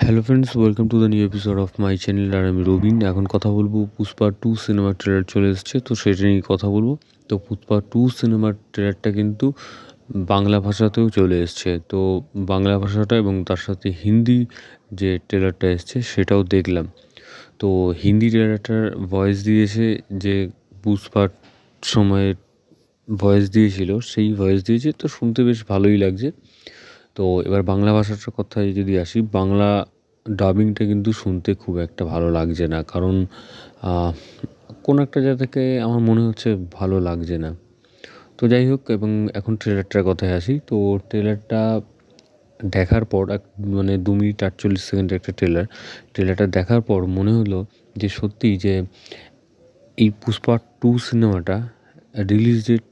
Hello friends, welcome to the new episode of my channel. আর আমি রবিন। এখন কথা বলবো পুষ্পা 2 সিনেমার ট্রেলার চলে এসেছে, তো সেটা নিয়ে কথা বলবো। তো পুষ্পা 2 সিনেমার ট্রেলারটা কিন্তু বাংলা ভাষাতেও চলে এসছে। তো বাংলা ভাষাটা এবং তার সাথে হিন্দি যে ট্রেলারটা এসছে সেটাও দেখলাম। তো হিন্দি ট্রেলারটার ভয়েস দিয়েছে যে পুষ্পার সময়ে ভয়েস দিয়েছিল, সেই ভয়েস দিয়েছে, তো শুনতে বেশ ভালোই লাগছে। তো এবার বাংলা ভাষাটার কথায় যদি আসি, বাংলা ডাবিংটা কিন্তু শুনতে খুব একটা ভালো লাগছে না, কারণ কোনো একটা জায়গা থেকে আমার মনে হচ্ছে ভালো লাগছে না। তো যাই হোক, এবং এখন ট্রেলারটার কথায় আসি। তো ট্রেলারটা দেখার পর মানে 2 মিনিট 48 সেকেন্ডের একটা ট্রেলারটা দেখার পর মনে হলো যে সত্যিই যে এই পুষ্পা 2 সিনেমাটা রিলিজ ডেট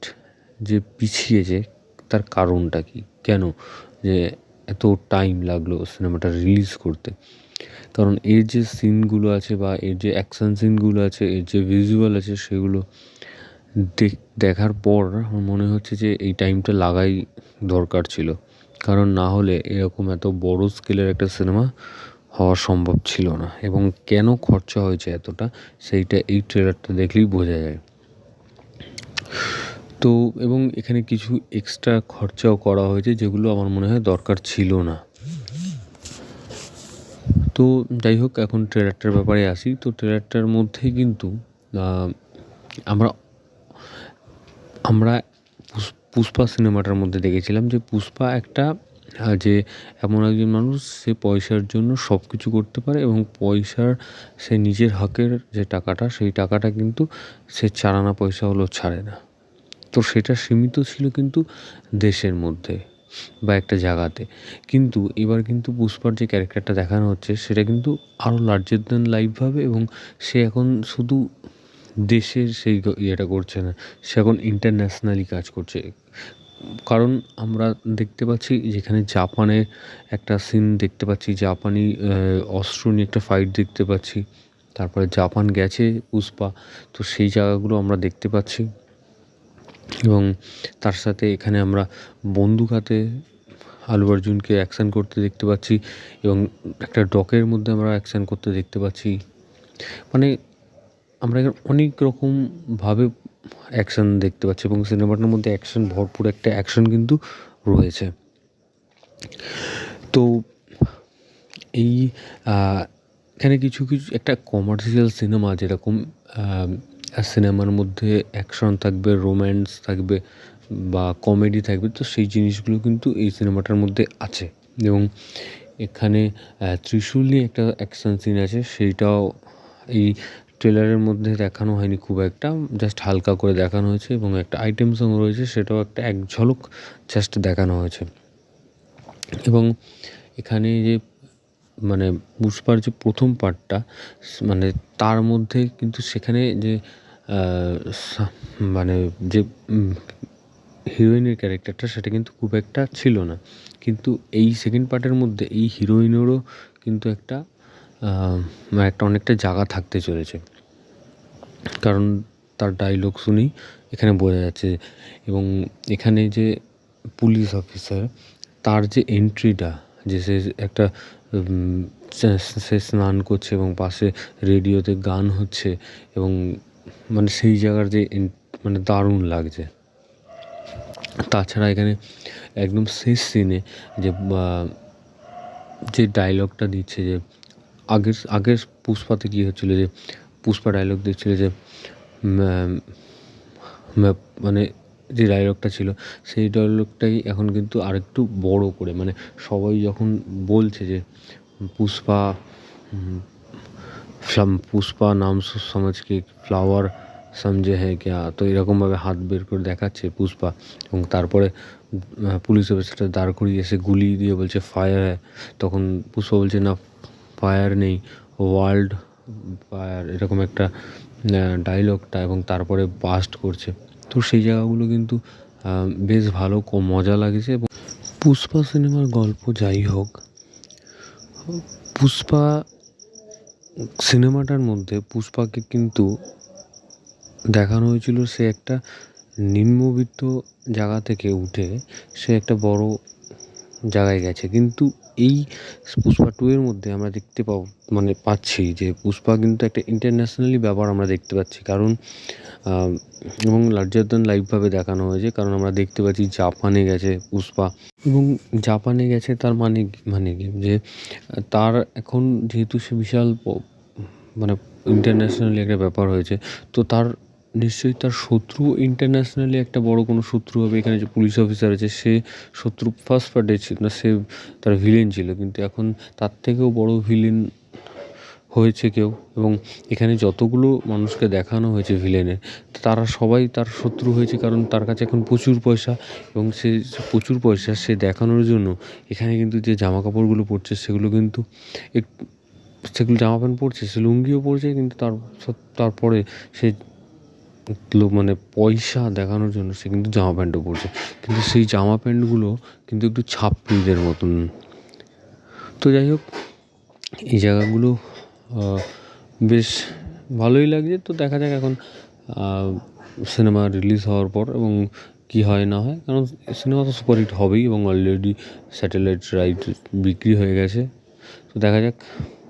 যে পিছিয়েছে, তার কারণটা কি, কেন যে এত টাইম লাগলো সিনেমাটা রিলিজ করতে। কারণ এর যে সিনগুলো আছে বা এর যে অ্যাকশন সিনগুলো আছে, এর যে ভিজুয়াল আছে, সেগুলো দেখার পর আমার মনে হচ্ছে যে এই টাইমটা লাগাই দরকার ছিল। কারণ না হলে এরকম এত বড় স্কেলের একটা সিনেমা হওয়া সম্ভব ছিল না। এবং কেন খরচা হয়েছে এতটা, সেইটা এই ট্রেলারটা দেখলেই বোঝা যায়। তো এবং এখানে কিছু এক্সট্রা খরচাও করা হয়েছে, যেগুলো আমার মনে হয় দরকার ছিল না। তো যাই হোক, এখন ট্রেলারটার ব্যাপারে আসি। তো ট্রেলারটার মধ্যে কিন্তু আমরা আমরা পুষ্পা সিনেমাটার মধ্যে দেখেছিলাম যে পুষ্পা একটা যে এমন একজন মানুষ, সে পয়সার জন্য সব কিছু করতে পারে, এবং পয়সার সে নিজের হকের যে টাকাটা, সেই টাকাটা কিন্তু সে চারানা পয়সা হলেও ছাড়ে না। তো সেটা সীমিত ছিল কিন্তু দেশের মধ্যে বা একটা জায়গাতে। কিন্তু এবার কিন্তু পুষ্পার যে ক্যারেক্টারটা দেখানো হচ্ছে, সেটা কিন্তু আরও লার্জার দ্যান লাইফভাবে, এবং সে এখন শুধু দেশের সেই ইয়েটা করছে না, সে এখন ইন্টারন্যাশনালি কাজ করছে। কারণ আমরা দেখতে পাচ্ছি যেখানে জাপানের একটা সিন দেখতে পাচ্ছি, জাপানি অস্ত্র নিয়ে একটা ফাইট দেখতে পাচ্ছি। তারপরে জাপান গেছে পুষ্পা, তো সেই জায়গাগুলো আমরা দেখতে পাচ্ছি। এবং তার সাথে এখানে আমরা বন্দুক হাতে আল্লু অর্জুনকে অ্যাকশন করতে দেখতে পাচ্ছি, এবং একটা ডকের মধ্যে আমরা অ্যাকশন করতে দেখতে পাচ্ছি। মানে আমরা এখানে অনেক রকমভাবে অ্যাকশন দেখতে পাচ্ছি, এবং সিনেমাটার মধ্যে অ্যাকশন ভরপুর একটা অ্যাকশন কিন্তু রয়েছে। তো এই এখানে কিছু একটা কমার্শিয়াল সিনেমা যেরকম সিনেমার মধ্যে অ্যাকশন থাকবে, রোম্যান্স থাকবে বা কমেডি থাকবে, তো সেই জিনিসগুলো কিন্তু এই সিনেমাটার মধ্যে আছে। এবং এখানে ত্রিশূল নিয়ে একটা অ্যাকশন সিন আছে, সেইটাও এই ট্রেলারের মধ্যে দেখানো হয়নি খুব একটা, জাস্ট হালকা করে দেখানো হয়েছে। এবং একটা আইটেম সং রয়েছে, সেটাও একটা এক ঝলক জাস্ট দেখানো হয়েছে। এবং এখানে যে মানে পুষ্পার যে প্রথম পার্টটা, মানে তার মধ্যে কিন্তু সেখানে যে মানে যে হিরোইনের ক্যারেক্টারটা, সেটা কিন্তু খুব একটা ছিল না। কিন্তু এই সেকেন্ড পার্টের মধ্যে এই হিরোইনেরও কিন্তু একটা অনেকটা জায়গা থাকতে চলেছে, কারণ তার ডায়লগ শুনেই এখানে বোঝা যাচ্ছে। এবং এখানে যে পুলিশ অফিসার, তার যে এন্ট্রিটা, যে সে একটা সে স্নান করছে এবং পাশে রেডিওতে গান হচ্ছে, এবং মানে সেই জায়গার যে মানে দারুণ লাগছে। তাছাড়া এখানে একদম শেষ সিনে যে যে ডায়লগটা দিচ্ছে, যে আগের পুষ্পাতে কী হচ্ছিলো, যে পুষ্পা ডায়লগ দিচ্ছিল যে মানে যে ডায়লগটা ছিল, সেই ডায়লগটাই এখন কিন্তু আরেকটু বড় করে, মানে সবাই যখন বলছে যে পুষ্পা পুষ্পা নাম সমাজ কি ফ্লাওয়ার সমঝে হ্যাঁ ক্যা, তো এরকমভাবে হাত বের করে দেখাচ্ছে পুষ্পা। এবং তারপরে পুলিশ অফিসারটা দাঁড় করিয়ে এসে গুলি দিয়ে বলছে ফায়ার হ্যাঁ, তখন পুষ্পা বলছে না, ফায়ার নেই, ওয়ার্ল্ড ফায়ার, এরকম একটা ডায়লগটা, এবং তারপরে বাস্ট করছে। তো সেই জায়গাগুলো কিন্তু বেশ ভালো মজা লাগছে। এবং পুষ্পা সিনেমার গল্প যাই হোক, পুষ্পা সিনেমাটার মধ্যে পুষ্পাকে কিন্তু দেখানো হয়েছিল সে একটা নিম্নবিত্ত জায়গা থেকে উঠে সে একটা বড় জায়গায় গেছে। কিন্তু এই পুষ্পা 2 এর মধ্যে আমরা দেখতে পাচ্ছি যে পুষ্পা কিন্তু একটা ইন্টারন্যাশনালি ব্যাপার আমরা দেখতে পাচ্ছি। কারণ এবং লার্জার দ্যান লাইফভাবে দেখানো হয়েছে। কারণ আমরা দেখতে পাচ্ছি জাপানে গেছে পুষ্পা, এবং জাপানে গেছে তার মানে কি যে তার এখন যেহেতু সে বিশাল মানে ইন্টারন্যাশনালি একটা ব্যাপার হয়েছে, তো তার নিশ্চয়ই তার শত্রু ইন্টারন্যাশনালি একটা বড় কোনো শত্রু হবে। এখানে যে পুলিশ অফিসার আছে সে শত্রু ফার্স্ট পার্টে ছিল না, সে তার ভিলেন ছিল, কিন্তু এখন তার থেকেও বড় ভিলেন হয়েছে কেউ। এবং এখানে যতগুলো মানুষকে দেখানো হয়েছে ভিলেনের, তারা সবাই তার শত্রু হয়েছে, কারণ তার কাছে এখন প্রচুর পয়সা, এবং সে প্রচুর পয়সা সে দেখানোর জন্য এখানে কিন্তু যে জামা কাপড়গুলো পরছে সেগুলো কিন্তু সেগুলো জামা প্যান্ট পরছে, সে লুঙ্গিও পরছে, কিন্তু তারপরে সে মানে পয়সা দেখানোর জন্য সে কিন্তু জামা প্যান্টও পরছে, কিন্তু সেই জামা প্যান্টগুলো কিন্তু একটু ছাপড়িদের মতন। তো যাই হোক, এই জায়গাগুলো বেশ ভালোই লাগছে। তো দেখা যাক এখন সিনেমা রিলিজ হওয়ার পর এবং কী হয় না হয়, কারণ সিনেমা তো সুপারহিট হবেই এবং অলরেডি স্যাটেলাইট রাইট বিক্রি হয়ে গেছে। তো দেখা যাক।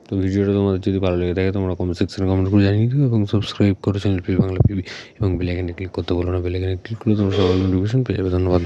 তো ভিডিওটা তোমাদের যদি ভালো লেগে থাকে তোমরা কমেন্ট সেকশনে কমেন্ট করে জানিয়ে দিও, এবং সাবস্ক্রাইব করো চ্যানেল বাংলা পিবি, এবং বেল আইকনে ক্লিক করতে বলো না। বেল আইকনে ক্লিক করলে তোমরা সবাই নোটিফিকেশন পেয়ে যাবে। ধন্যবাদ।